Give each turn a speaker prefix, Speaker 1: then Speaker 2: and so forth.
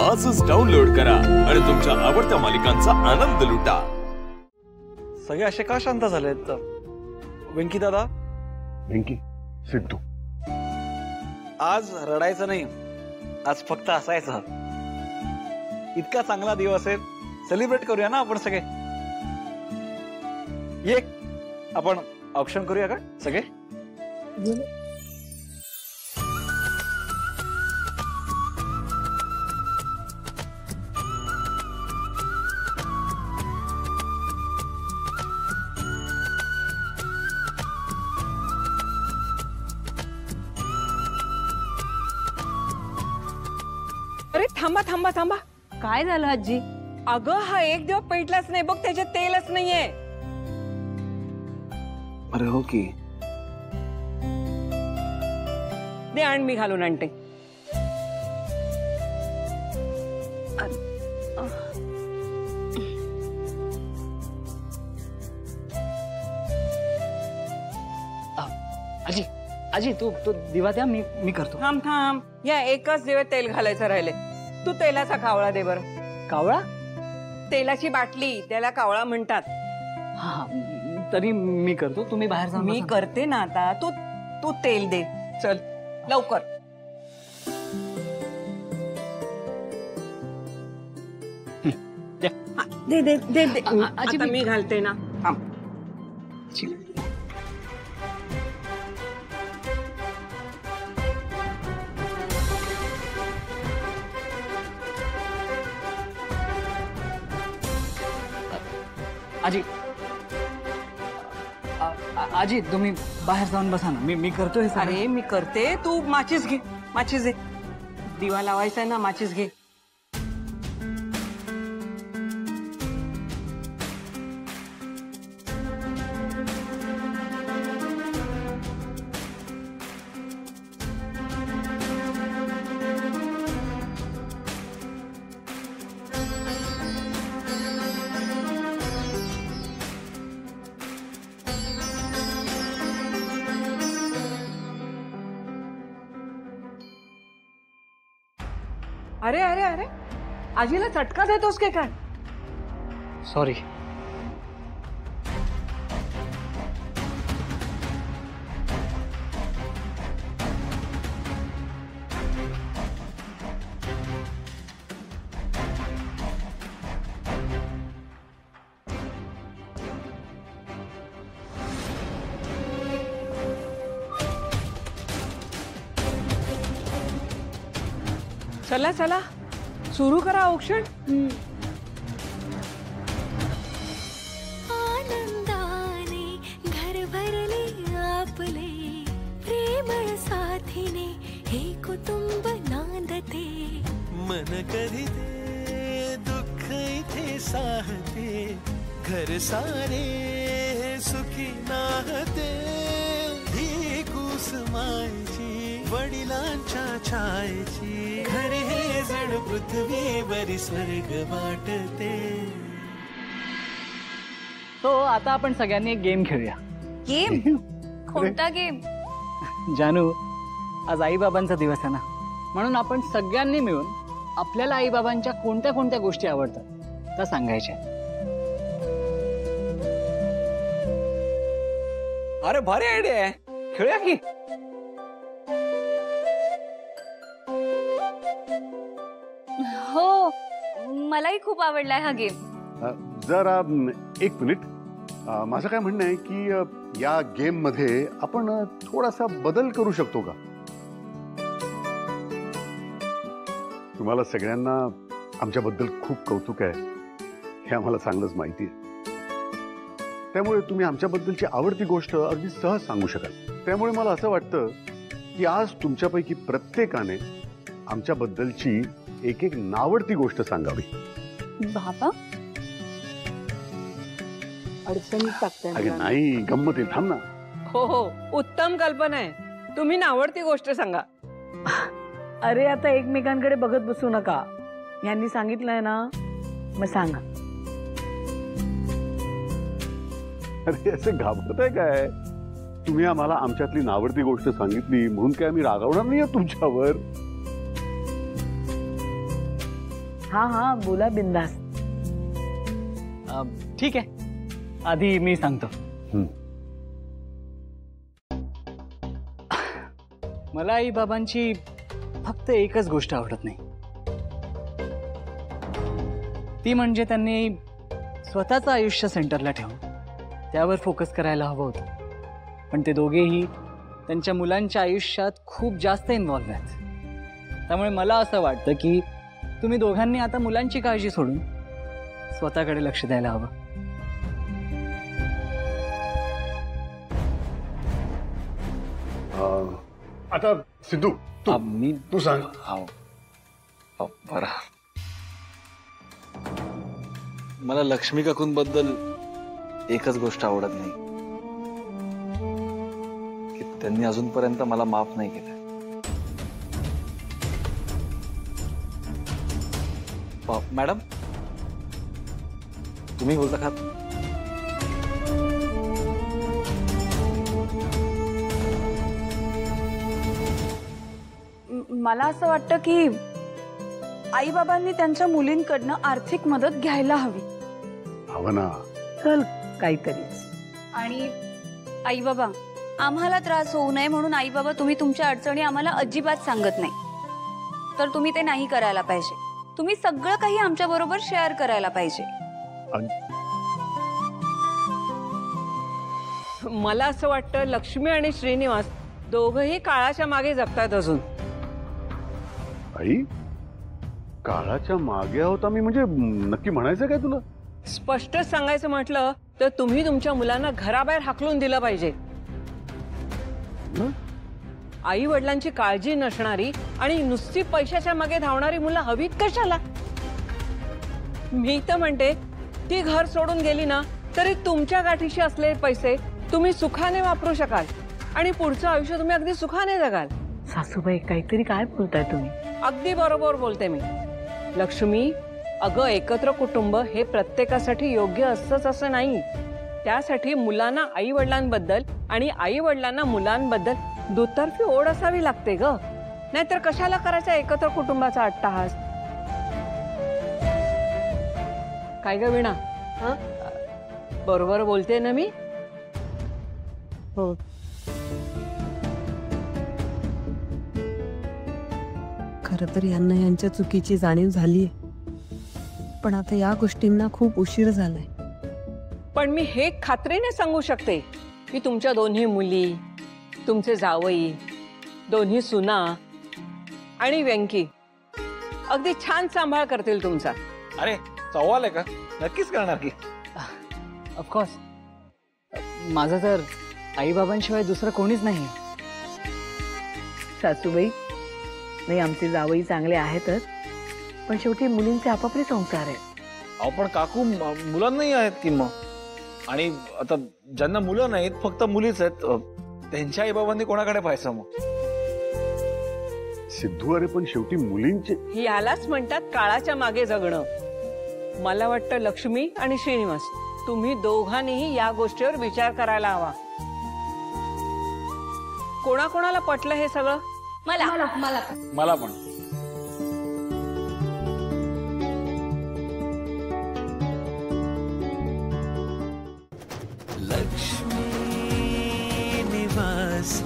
Speaker 1: आजच डाउनलोड करा आणि तुमच्या आवडत्या मालिकांचा आनंद लुटा।
Speaker 2: सगळे असे का शांत झालेत? वेंकी दादा,
Speaker 3: वेंकी, सिद्धू,
Speaker 2: आज रडायचं नाही, आज फक्त हसायचं। इतका चांगला दिवस आहे, सेलिब्रेट करूया ना आपण सगळे। ये आपण ऑप्शन करूया का सगळे?
Speaker 4: अरे थांबा थांबा थांबा,
Speaker 5: काय झालं आजी?
Speaker 4: अगं हा एक दिवस पेटलाच नाही बघ, त्याच्यात तेलच नाहीये।
Speaker 2: अरे हो की,
Speaker 4: दे आण, मी घालून आणते।
Speaker 5: आजी आजी तू दिवा द्या, मी करतो।
Speaker 4: थांब थांब, या एकच दिवस तेल घालायचं राहिले। तू तेलाचा कावळा दे बर।
Speaker 5: कावळा?
Speaker 4: तेलाची बाटली, त्याला कावळा म्हणतात।
Speaker 5: हा, तरी मी करतो, तुम्ही बाहेर जा।
Speaker 4: मी करते ना आता, तू तेल दे, चल लवकर। दे दे दे दे, आता मी घालते ना।
Speaker 5: आजी आजी तुम्ही बाहेर जाऊन बसा ना, मी करतो हे सगळं।
Speaker 4: अरे मी करते, तू माचीस घे, माचीस घे। दिवा लावायचा आहे ना, माचीस घे। अरे अरे अरे, आजीला चटका देतोस के काय?
Speaker 5: सॉरी।
Speaker 4: चला चला, सुरू करा औक्षण।
Speaker 6: आनंदाने घर भरले आपले, प्रेमळ साथीने हे कुटुंब नांदते।
Speaker 7: मन कधी ते दुःख इथे साहते, घर सारे सुखी नाहते। ही कुसुमायची वडिलांच्या छायेची, घर हे जण पृथ्वीवरी स्वर्ग वाटते।
Speaker 5: तो आता आपण सगळ्यांनी एक गेम खेळूया।
Speaker 6: गेम? कोणता गेम?
Speaker 5: जानू, आज आईबाबांचा दिवस आहे ना, म्हणून आपण सगळ्यांनी मिळून आपल्याला आईबाबांच्या कोणत्या कोणत्या गोष्टी आवडतात त्या सांगायच्या।
Speaker 2: अरे भारी आयडिया आहे, खेळूया की।
Speaker 6: हो, मलाही खूप आवडलाय हा गेम।
Speaker 3: जरा एक मिनिट, माझं काय म्हणणं आहे की या गेम मध्ये आपण थोडासा बदल करू शकतो का? तुम्हाला सगळ्यांना आमच्याबद्दल खूप कौतुक आहे, हे आम्हाला चांगलंच माहिती आहे। त्यामुळे तुम्ही आमच्याबद्दलची आवडती गोष्ट अगदी सहज सांगू शकाल। त्यामुळे मला असं वाटतं की आज तुमच्यापैकी प्रत्येकाने आमच्याबद्दलची एक एक नावडती गोष्ट सांगावी।
Speaker 6: बाबा
Speaker 4: अडचणीत टाकते।
Speaker 3: अरे नाही, गंमत आहे, थांब ना।
Speaker 4: हो हो, उत्तम कल्पना आहे। तुम्ही नावडती गोष्ट सांगा।
Speaker 8: अरे आता एकमेकांकडे बघत बसू नका, यांनी सांगितलंय ना, मग सांगा।
Speaker 3: अरे असे घाबरताय काय? तुम्ही आम्हाला आमच्यातली नावडती गोष्ट सांगितली म्हणून काय आम्ही रागावणार नाही तुमच्यावर।
Speaker 8: हा बोला बिंदास.
Speaker 5: ठीक आहे, आधी मी सांगतो. मला आई बाबांची फक्त एकच गोष्ट आवडत नाही, ती म्हणजे त्यांनी स्वतःचं आयुष्य सेंटरला ठेवून त्यावर फोकस करायला हवं होतं. पण ते दोघेही त्यांच्या मुलांच्या आयुष्यात खूप जास्त इन्व्हॉल्व आहेत. त्यामुळे मला असं वाटतं की तुम्ही दोघांनी आता मुलांची काळजी सोडून स्वतःकडे लक्ष द्यायला हवं.
Speaker 3: आता सिद्धू तू सांग.
Speaker 2: बरं, मला लक्ष्मी काकूंबद्दल एकच गोष्ट आवडत नाही की त्यांनी अजूनपर्यंत मला माफ नाही केलं. मॅडम, तुम्ही बोलता का?
Speaker 9: मला असं वाटतं की आई बाबांनी त्यांच्या मुलींकडनं आर्थिक मदत घ्यायला हवी.
Speaker 3: हवं ना.
Speaker 8: चल काहीतरीच.
Speaker 6: आणि आई बाबा, आम्हाला त्रास होऊ नये म्हणून आई बाबा तुम्ही तुमच्या अडचणी आम्हाला अजिबात सांगत नाही, तर तुम्ही ते नाही करायला पाहिजे. तुम्ही सगळं काही आमच्या बरोबर शेअर करायला पाहिजे.
Speaker 4: मला असं वाटतं लक्ष्मी आणि श्रीनिवास दोघंही काळाच्या मागे जगतात अजून.
Speaker 3: आई, काळाच्या मागे आहोत आम्ही म्हणजे नक्की म्हणायचं काय तुला?
Speaker 4: स्पष्ट सांगायचं म्हटलं तर तुम्ही तुमच्या मुलांना घराबाहेर हाकलून दिलं पाहिजे. आई वडिलांची काळजी नसणारी आणि नुसती पैशाच्या मागे धावणारी मुलं हवीत कशाला? मी तर म्हणते ती घर सोडून गेली ना तरी तुमच्या गाठीशी असलेले पैसे तुम्ही सुखाने वापरू शकाल आणि पुढचं आयुष्य तुम्ही अगदी सुखाने जगाल.
Speaker 8: सासूबाई, काहीतरी काय बोलताय तुम्ही?
Speaker 4: अगदी बरोबर बोलते मी. लक्ष्मी, अगं एकत्र कुटुंब हे प्रत्येकासाठी योग्य असतंच असं नाही. त्यासाठी मुलांना आई वडिलांबद्दल आणि आई वडिलांना मुलांबद्दल दुतर्फी ओढ असावी लागते ग. नाहीतर कशाला करायचा एकत्र कुटुंबाचा अट्टाहास? काय ग वीणा, बरोबर बोलते ना मी?
Speaker 8: हो.
Speaker 10: खरं तर यांना यांच्या चुकीची जाणीव झालीये, पण आता या गोष्टींना खूप उशीर झालाय.
Speaker 4: पण मी हे खात्रीने सांगू शकते की तुमच्या दोन्ही मुली, तुमचे जावई, दोन्ही सुना आणि व्यंकी अगदी छान सांभाळ करतील तुमचा.
Speaker 2: अरे सवाल आहे का? नक्कीच करणार की.
Speaker 5: ऑफकोर्स, माझं तर आई बाबांशिवाय दुसरं कोणीच नाही.
Speaker 8: सासूबाई, नाही आमचे जावई चांगले आहेतच, पण शेवटी मुलींचे आपापले संसार आहेत.
Speaker 2: अहो पण काकू, मुलांनाही आहेत की मग. आणि आता ज्यांना मुलं नाहीत, फक्त मुलीच आहेत, त्यांच्या आई बाबांनी कोणाकडे पाहायचं मग?
Speaker 3: सिद्धू, अरे पण शेवटी मुलींचे.
Speaker 4: यालाच म्हणतात काळाच्या मागे जगणं. मला वाटतं लक्ष्मी आणि श्रीनिवास, तुम्ही दोघांनीही या गोष्टीवर विचार करायला हवा. कोणाकोणाला पटलं हे सगळं?
Speaker 2: मला पण.
Speaker 7: लक्ष्मी निवास